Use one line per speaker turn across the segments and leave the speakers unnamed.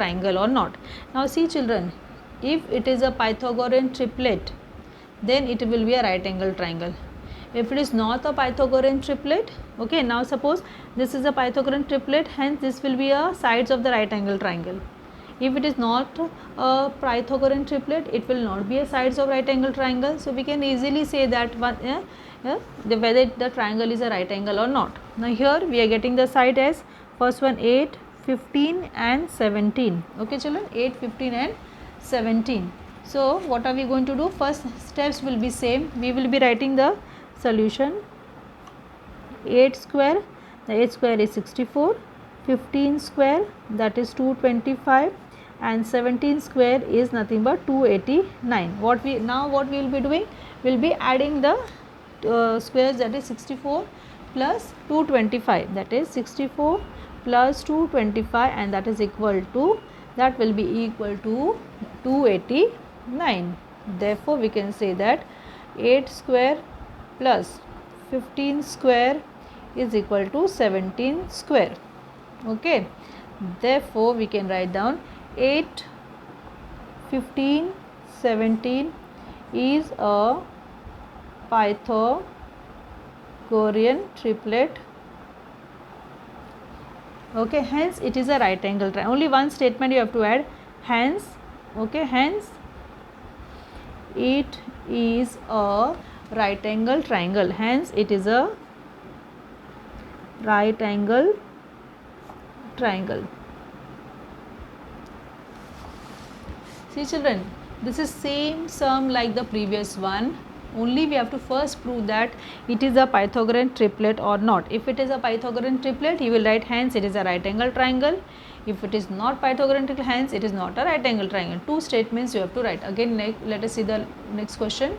triangle or not. Now see children, if it is a Pythagorean triplet, then it will be a right angle triangle. If it is not a Pythagorean triplet, okay, now suppose this is a Pythagorean triplet, hence this will be a sides of the right angle triangle. If it is not a Pythagorean triplet, it will not be a sides of right angle triangle. So we can easily say that whether the triangle is a right angle or not. Now here we are getting the side as first one 8, 15 and 17. Okay children, 8, 15 and 17. So what are we going to do? First steps will be same. We will be writing the solution. 8 square, the 8 square is 64, 15 square, that is 225, and 17 square is nothing but 289. What we will be doing, we will be adding the squares, that is 64 plus 225, that is 64 plus 225, and that is equal to, that will be equal to 289. Therefore we can say that 8 square plus 15 square is equal to 17 square. Okay, therefore we can write down 8, 15, 17 is a Pythagorean triplet. Okay, hence it is a right angle triangle. Only one statement you have to add, hence. Okay, hence it is a right angle triangle. Hence it is a right angle triangle. See children, this is same sum like the previous one, only we have to first prove that it is a Pythagorean triplet or not. If it is a Pythagorean triplet, you will write hence it is a right angle triangle. If it is not Pythagorean triplet, hence it is not a right angle triangle. Two statements you have to write. Again, let us see the next question.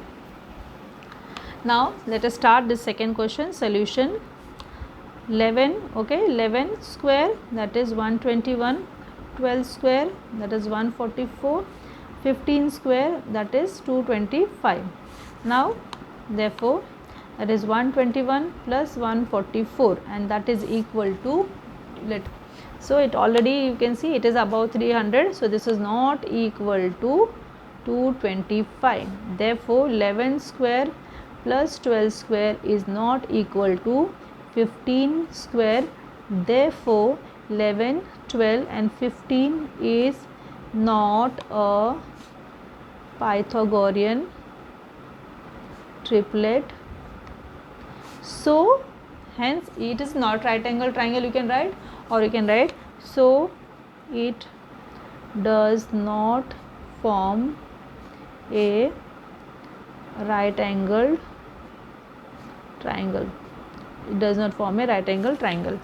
Now let us start this second question. Solution. 11, okay, 11 square, that is 121, 12 square, that is 144, 15 square, that is 225. Now therefore that is 121 plus 144, and that is equal to, so it already, you can see it is above 300, so this is not equal to 225. Therefore 11 square plus 12 square is not equal to 15 square. Therefore 11, 12 and 15 is not a Pythagorean triplet. So hence it is not right angle triangle, you can write, or you can write, so it does not form a right angled triangle. It does not form a right angle triangle.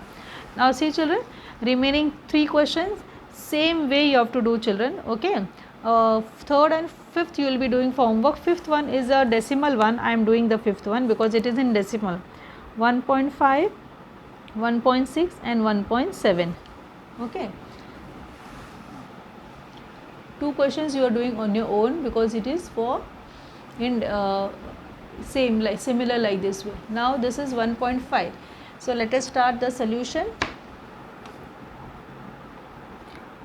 Now see children, remaining 3 questions, same way you have to do children. Okay, third and fifth you will be doing for homework. Fifth one is a decimal one. I am doing the fifth one because it is in decimal. 1.5, 1.6 and 1.7. okay, 2 questions you are doing on your own because it is for in same like similar like this way. Now this is 1.5. so let us start the solution.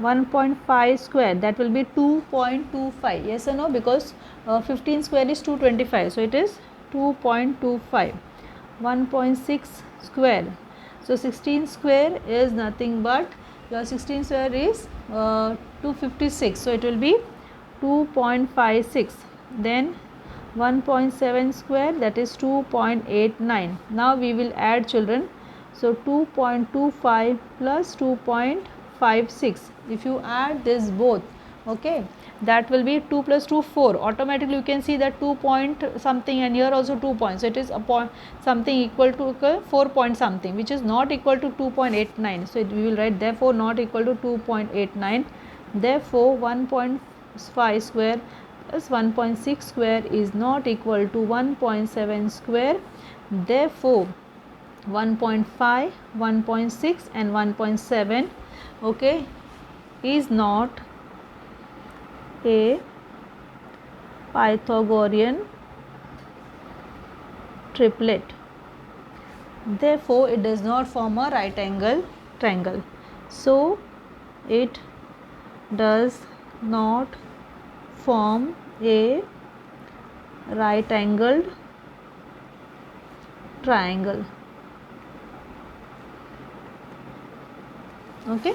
1.5 square, that will be 2.25, yes or no, because 15 square is 225, so it is 2.25. 1.6 square, so 16 square is nothing but, your 16 square is 256, so it will be 2.56. then 1.7 square, that is 2.89. now we will add children, so 2.25 plus 2.56, if you add this both, okay, that will be 2 plus 2 4. Automatically you can see that 2 point something, and here also 2 points, so it is a point something equal to 4 point something, which is not equal to 2.89. so we will write therefore not equal to 2.89. therefore 1.5 square plus 1.6 square is not equal to 1.7 square. therefore 1.5, 1.6 and 1.7, okay, is not a Pythagorean triplet. Therefore it does not form a right angle triangle. So it does not form a right angled triangle. Okay,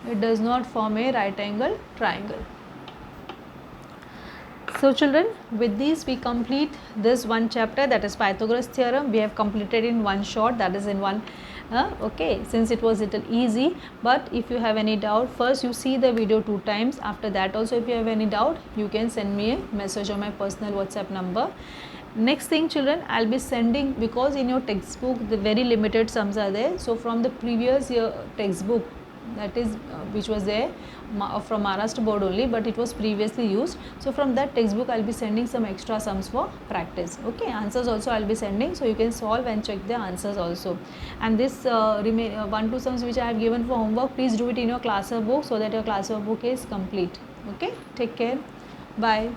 it does not form a right angle triangle. So children, with this we complete this one chapter, that is Pythagoras theorem. We have completed in one shot, that is in one okay, since it was little easy. But if you have any doubt, first you see the video 2 times. After that also, if you have any doubt, you can send me a message on my personal WhatsApp number. Next thing children, I'll be sending, because in your textbook the very limited sums are there, so from the previous year textbook, that is which was there from Maharashtra board only, but it was previously used, so from that textbook I'll be sending some extra sums for practice. Okay, answers also I'll be sending, so you can solve and check the answers also. And this 1-2 sums which I have given for homework, please do it in your classwork book, so that your classwork book is complete. Okay, take care, bye.